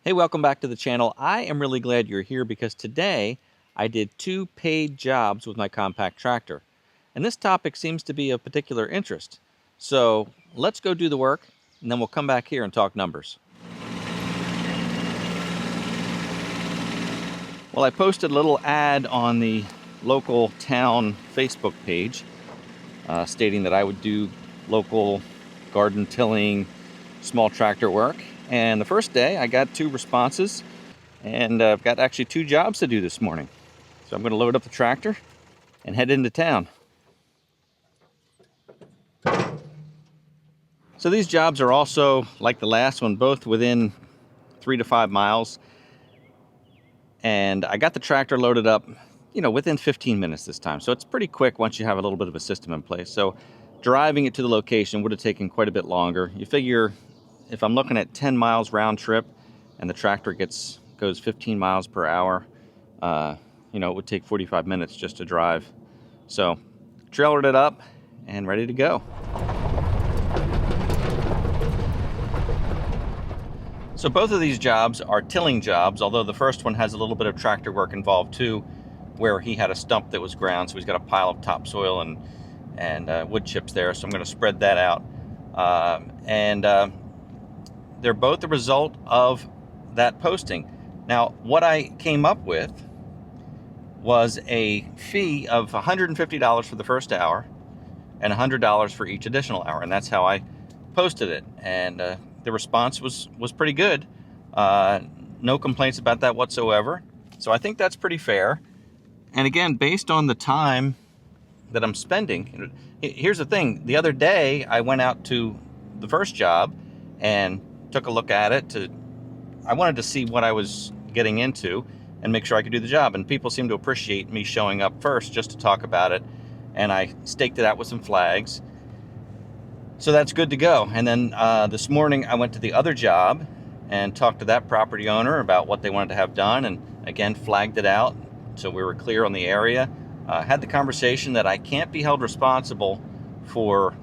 Hey, welcome back to the channel. I am really glad you're here because today I did 2 paid jobs with my compact tractor. And this topic seems to be of particular interest. So let's go do the work and then we'll come back here and talk numbers. Well, I posted a little ad on the local town Facebook page stating that I would do local garden tilling, small tractor work. And the first day I got 2 responses, and I've got actually 2 jobs to do this morning. So I'm going to load up the tractor and head into town. So these jobs are also, like the last one, both within 3 to 5 miles. And I got the tractor loaded up, within 15 minutes this time. So it's pretty quick once you have a little bit of a system in place. So driving it to the location would have taken quite a bit longer. You figure if I'm looking at 10 miles round trip and the tractor goes 15 miles per hour, it would take 45 minutes just to drive. So trailered it up and ready to go. So both of these jobs are tilling jobs, although the first one has a little bit of tractor work involved too, where he had a stump that was ground, so he's got a pile of topsoil and wood chips there, so I'm going to spread that out. They're both the result of that posting. Now, what I came up with was a fee of $150 for the first hour and $100 for each additional hour, and that's how I posted it. And the response was pretty good. No complaints about that whatsoever. So I think that's pretty fair. And again, based on the time that I'm spending, here's the thing. The other day, I went out to the first job and took a look at it. I wanted to see what I was getting into and make sure I could do the job. And people seem to appreciate me showing up first just to talk about it. And I staked it out with some flags. So that's good to go. And then this morning I went to the other job and talked to that property owner about what they wanted to have done, and again flagged it out so we were clear on the area. Had the conversation that I can't be held responsible for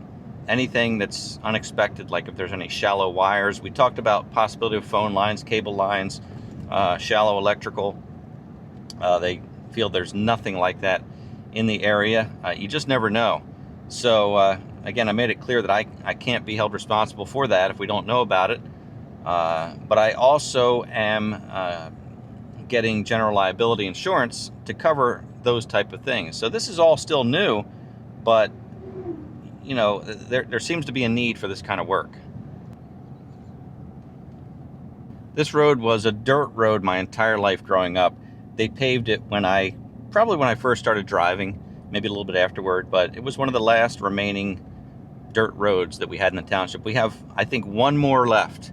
anything that's unexpected, like if there's any shallow wires. We talked about possibility of phone lines, cable lines, shallow electrical. They feel there's nothing like that in the area. You just never know. So again, I made it clear that I can't be held responsible for that if we don't know about it. But I also am getting general liability insurance to cover those type of things. So this is all still new, but there seems to be a need for this kind of work. This road was a dirt road my entire life growing up. They paved it probably when I first started driving, maybe a little bit afterward, but it was one of the last remaining dirt roads that we had in the township. We have, I think, one more left,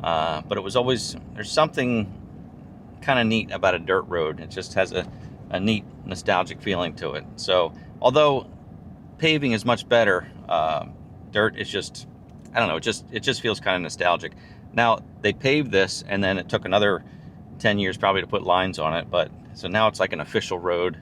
but it was always, there's something kind of neat about a dirt road. It just has a neat nostalgic feeling to it. So although paving is much better, dirt is just, I don't know, it just feels kind of nostalgic. Now they paved this and then it took another 10 years probably to put lines on it, but so now it's like an official road.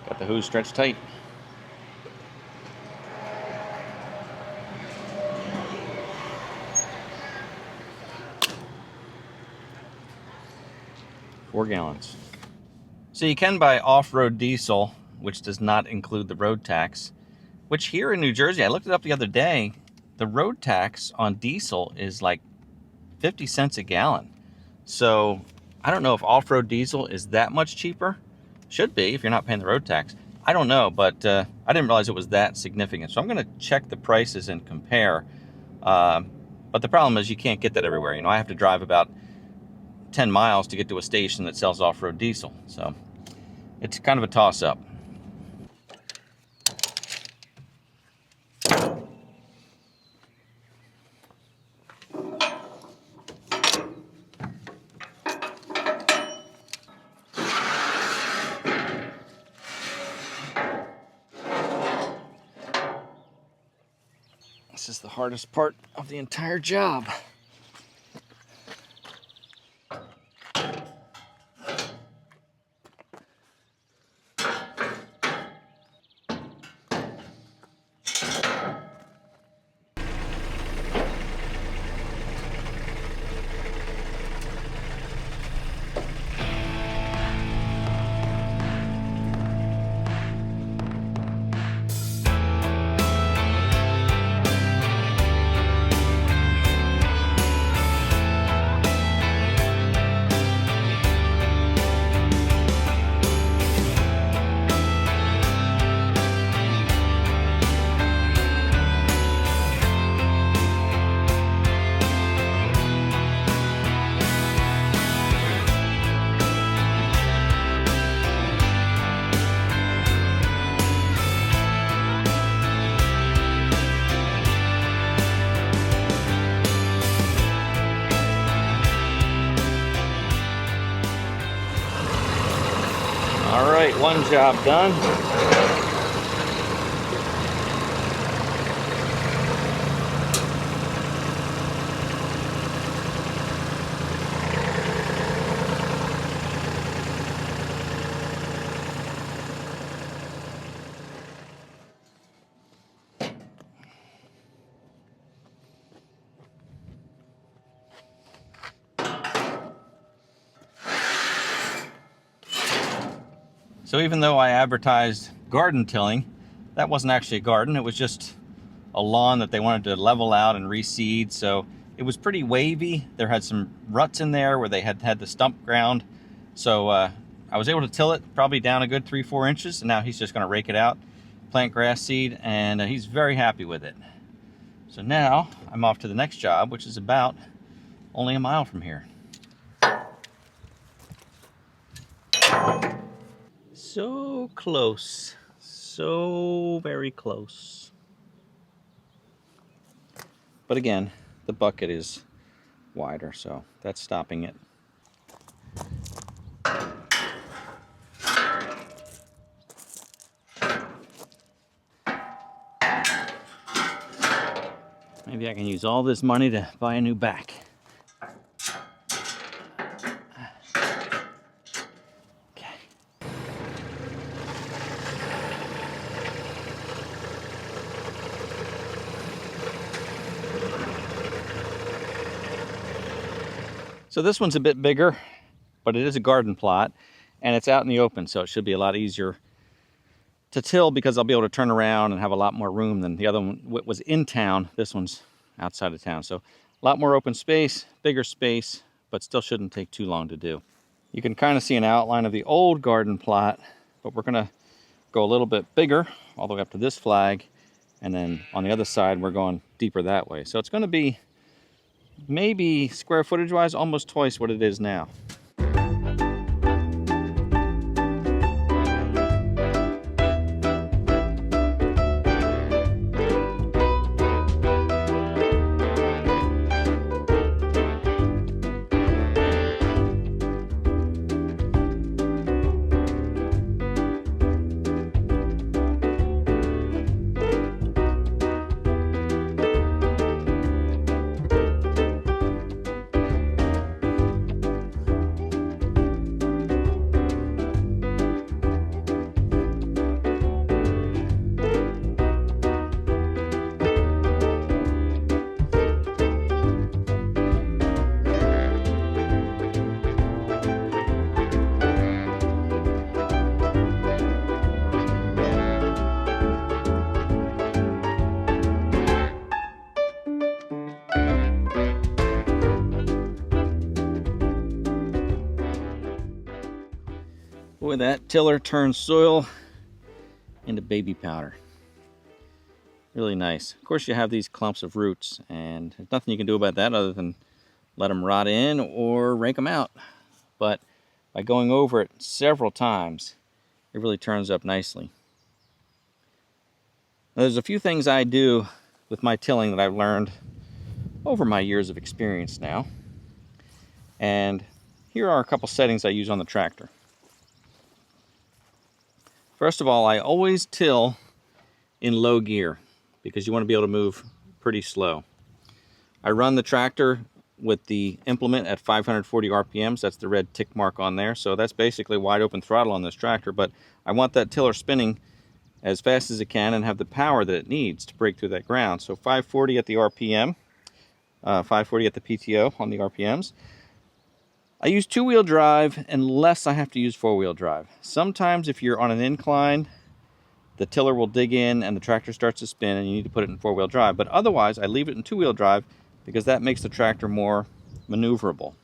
Got the hose stretched tight. $4 gallons. So you can buy off-road diesel, which does not include the road tax, which here in New Jersey, I looked it up the other day, the road tax on diesel is like 50 cents a gallon. So I don't know if off-road diesel is that much cheaper. Should be if you're not paying the road tax. I don't know, but I didn't realize it was that significant. So I'm going to check the prices and compare. But the problem is you can't get that everywhere. I have to drive about 10 miles to get to a station that sells off-road diesel. So it's kind of a toss-up. This is the hardest part of the entire job. All right, one job done. So even though I advertised garden tilling, that wasn't actually a garden. It was just a lawn that they wanted to level out and reseed. So it was pretty wavy. There had some ruts in there where they had the stump ground. So I was able to till it probably down a good 3-4 inches. And now he's just gonna rake it out, plant grass seed, and he's very happy with it. So now I'm off to the next job, which is about only a mile from here. So close, so very close. But again, the bucket is wider, so that's stopping it. Maybe I can use all this money to buy a new back. So this one's a bit bigger, but it is a garden plot, and it's out in the open, so it should be a lot easier to till because I'll be able to turn around and have a lot more room than the other one was in town. This one's outside of town, so a lot more open space, bigger space, but still shouldn't take too long to do. You can kind of see an outline of the old garden plot, but we're gonna go a little bit bigger all the way up to this flag, and then on the other side we're going deeper that way. So it's going to be maybe square footage wise almost twice what it is now. Boy, that tiller turns soil into baby powder. Really nice. Of course, you have these clumps of roots, and there's nothing you can do about that other than let them rot in or rake them out. But by going over it several times, it really turns up nicely. Now, there's a few things I do with my tilling that I've learned over my years of experience now. And here are a couple settings I use on the tractor. First of all, I always till in low gear because you want to be able to move pretty slow. I run the tractor with the implement at 540 RPMs. That's the red tick mark on there. So that's basically wide open throttle on this tractor, but I want that tiller spinning as fast as it can and have the power that it needs to break through that ground. So 540 at the RPM, 540 at the PTO on the RPMs. I use two-wheel drive unless I have to use four-wheel drive. Sometimes if you're on an incline, the tiller will dig in and the tractor starts to spin and you need to put it in four-wheel drive. But otherwise, I leave it in two-wheel drive because that makes the tractor more maneuverable.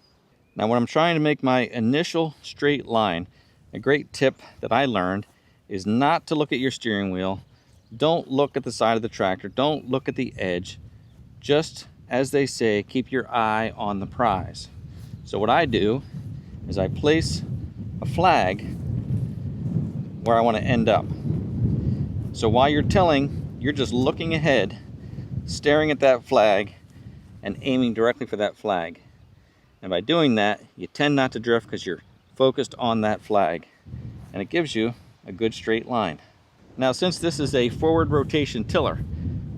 Now, when I'm trying to make my initial straight line, a great tip that I learned is not to look at your steering wheel. Don't look at the side of the tractor. Don't look at the edge. Just, as they say, keep your eye on the prize. So what I do is I place a flag where I want to end up. So while you're tilling, you're just looking ahead, staring at that flag, and aiming directly for that flag. And by doing that, you tend not to drift because you're focused on that flag. and it gives you a good straight line. Now, since this is a forward rotation tiller,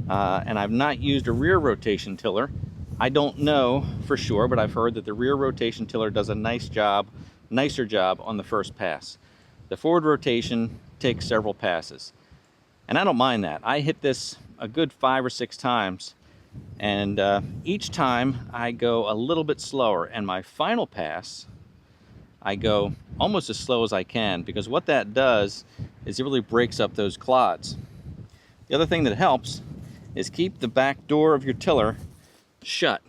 and I've not used a rear rotation tiller, I don't know for sure, but I've heard that the rear rotation tiller does a nicer job on the first pass. The forward rotation takes several passes, and I don't mind that. I hit this a good 5 or 6 times, and each time I go a little bit slower, and my final pass I go almost as slow as I can, because what that does is it really breaks up those clods. The other thing that helps is keep the back door of your tiller shut.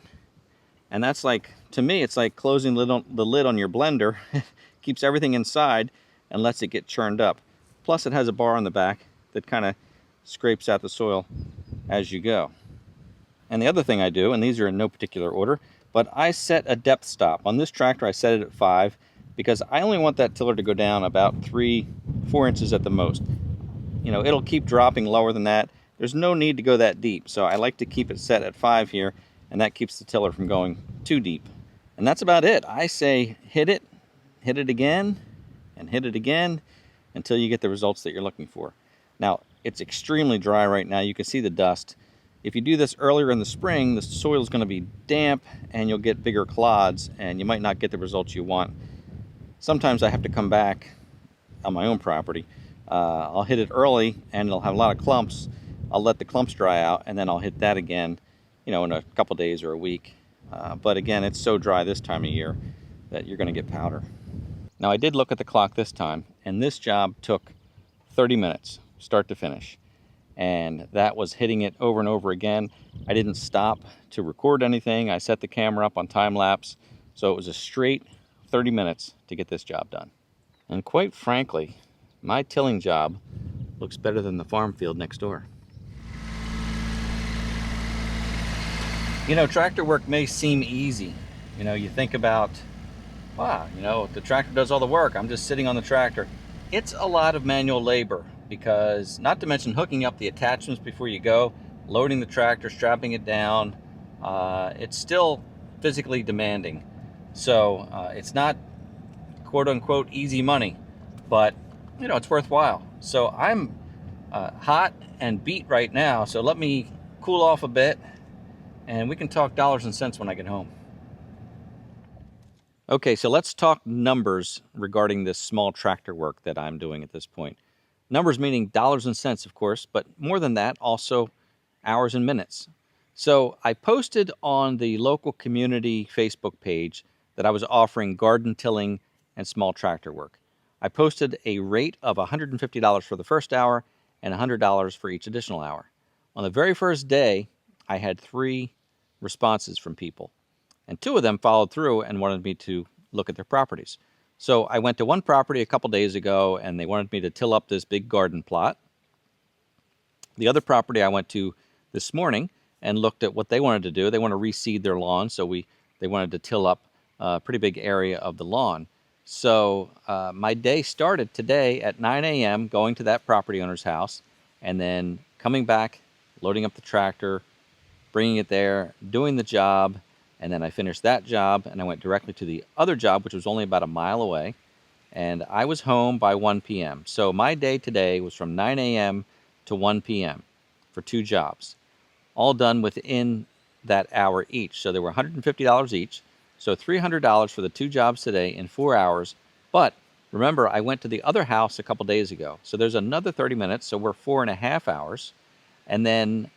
And that's like, to me, it's like closing the lid on your blender. Keeps everything inside and lets it get churned up. Plus it has a bar on the back that kind of scrapes out the soil as you go. And the other thing I do, and these are in no particular order, but I set a depth stop. On this tractor I set it at 5, because I only want that tiller to go down about 3-4 inches at the most. You know, it'll keep dropping lower than that. There's no need to go that deep, so I like to keep it set at 5 here, and that keeps the tiller from going too deep. And that's about it. I say hit it again, and hit it again until you get the results that you're looking for. Now, it's extremely dry right now. You can see the dust. If you do this earlier in the spring, the soil is going to be damp, and you'll get bigger clods, and you might not get the results you want. Sometimes I have to come back on my own property. I'll hit it early, and it'll have a lot of clumps. I'll let the clumps dry out, and then I'll hit that again, you know, in a couple days or a week. But again, it's so dry this time of year that you're going to get powder. Now, I did look at the clock this time, and this job took 30 minutes, start to finish. And that was hitting it over and over again. I didn't stop to record anything. I set the camera up on time lapse, so it was a straight 30 minutes to get this job done. And quite frankly, my tilling job looks better than the farm field next door. You know, tractor work may seem easy. You know, you think about, wow, you know, the tractor does all the work. I'm just sitting on the tractor. It's a lot of manual labor, because not to mention hooking up the attachments before you go, loading the tractor, strapping it down. It's still physically demanding. So it's not quote unquote easy money, but you know, it's worthwhile. So I'm hot and beat right now, so let me cool off a bit and we can talk dollars and cents when I get home. Okay, so let's talk numbers regarding this small tractor work that I'm doing at this point. Numbers meaning dollars and cents, of course, but more than that, also hours and minutes. So I posted on the local community Facebook page that I was offering garden tilling and small tractor work. I posted a rate of $150 for the first hour and $100 for each additional hour. On the very first day, I had 3 responses from people, and 2 of them followed through and wanted me to look at their properties. So I went to one property a couple days ago, and they wanted me to till up this big garden plot. The other property I went to this morning and looked at what they wanted to do. They want to reseed their lawn, so they wanted to till up a pretty big area of the lawn. So my day started today at 9 a.m. going to that property owner's house, and then coming back, loading up the tractor, bringing it there, doing the job, and then I finished that job, and I went directly to the other job, which was only about a mile away, and I was home by 1 p.m. So my day today was from 9 a.m. to 1 p.m. for 2 jobs, all done within that hour each. So they were $150 each, so $300 for the 2 jobs today in 4 hours. But remember, I went to the other house a couple days ago, so there's another 30 minutes, so we're 4.5 hours, and then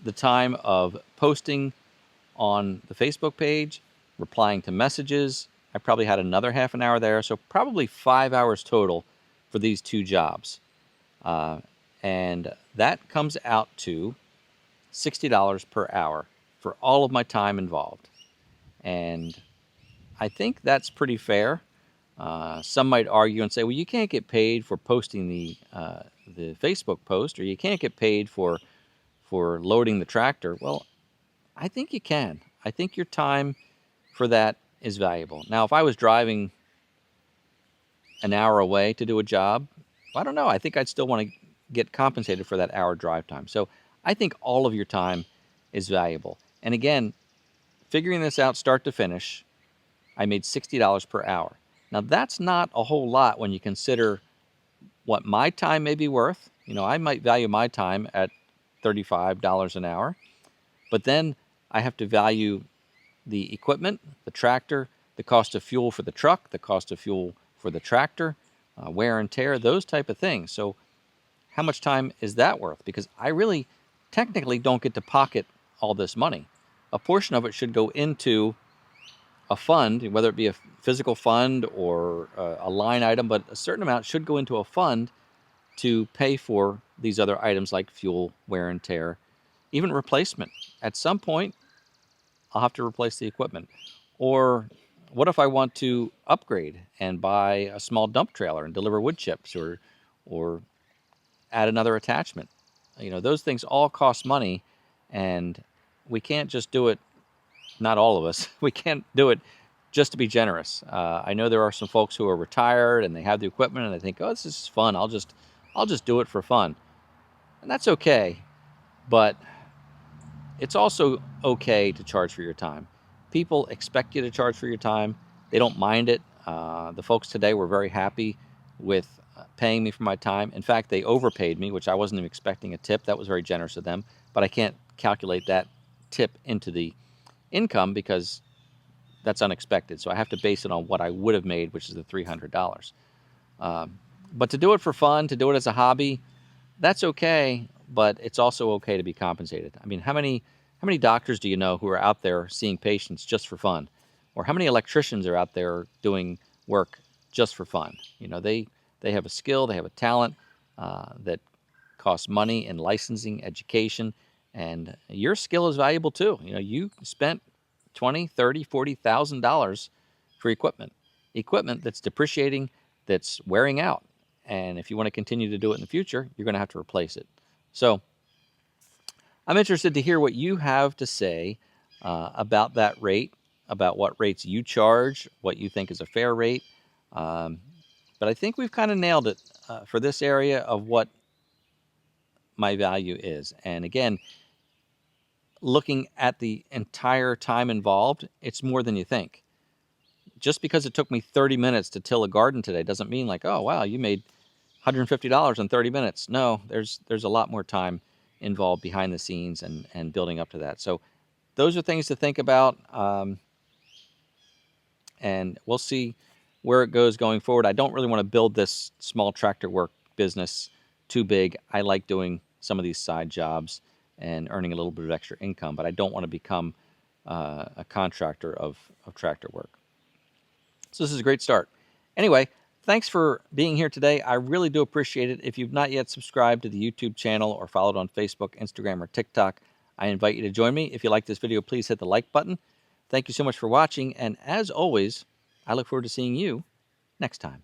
the time of posting on the Facebook page, replying to messages. I probably had another half an hour there, so probably 5 hours total for these 2 jobs. And that comes out to $60 per hour for all of my time involved. And I think that's pretty fair. Some might argue and say, well, you can't get paid for posting the Facebook post, or you can't get paid for loading the tractor. Well, I think you can. I think your time for that is valuable. Now, if I was driving an hour away to do a job, I don't know. I think I'd still want to get compensated for that hour drive time. So I think all of your time is valuable. And again, figuring this out start to finish, I made $60 per hour. Now, that's not a whole lot when you consider what my time may be worth. You know, I might value my time at $35 an hour, but then I have to value the equipment, the tractor, the cost of fuel for the truck, the cost of fuel for the tractor, wear and tear, those type of things. So how much time is that worth? Because I really technically don't get to pocket all this money. A portion of it should go into a fund, whether it be a physical fund or a line item, but a certain amount should go into a fund to pay for these other items like fuel, wear and tear, even replacement. At some point, I'll have to replace the equipment. Or what if I want to upgrade and buy a small dump trailer and deliver wood chips, or add another attachment? You know, those things all cost money, and we can't just do it, not all of us, we can't do it just to be generous. I know there are some folks who are retired and they have the equipment and they think, oh, this is fun, I'll just do it for fun. And that's okay, but it's also okay to charge for your time. People expect you to charge for your time. They don't mind it. The folks today were very happy with paying me for my time. In fact, they overpaid me, which I wasn't even expecting a tip. That was very generous of them, but I can't calculate that tip into the income because that's unexpected. So I have to base it on what I would have made, which is the $300. But to do it for fun, to do it as a hobby, that's okay, but it's also okay to be compensated. I mean, how many doctors do you know who are out there seeing patients just for fun? Or how many electricians are out there doing work just for fun? You know, they have a skill, they have a talent that costs money in licensing, education, and your skill is valuable too. You know, you spent $20,000, $30,000, $40,000 for equipment that's depreciating, that's wearing out. And if you want to continue to do it in the future, you're going to have to replace it. So I'm interested to hear what you have to say about that rate, about what rates you charge, what you think is a fair rate. But I think we've kind of nailed it for this area of what my value is. And again, looking at the entire time involved, it's more than you think. Just because it took me 30 minutes to till a garden today doesn't mean like, oh, wow, you made $150 in 30 minutes. No, there's a lot more time involved behind the scenes and building up to that. So those are things to think about. And we'll see where it goes going forward. I don't really want to build this small tractor work business too big. I like doing some of these side jobs and earning a little bit of extra income, but I don't want to become a contractor of tractor work. So this is a great start. Anyway, thanks for being here today. I really do appreciate it. If you've not yet subscribed to the YouTube channel or followed on Facebook, Instagram, or TikTok, I invite you to join me. If you like this video, please hit the like button. Thank you so much for watching, and as always, I look forward to seeing you next time.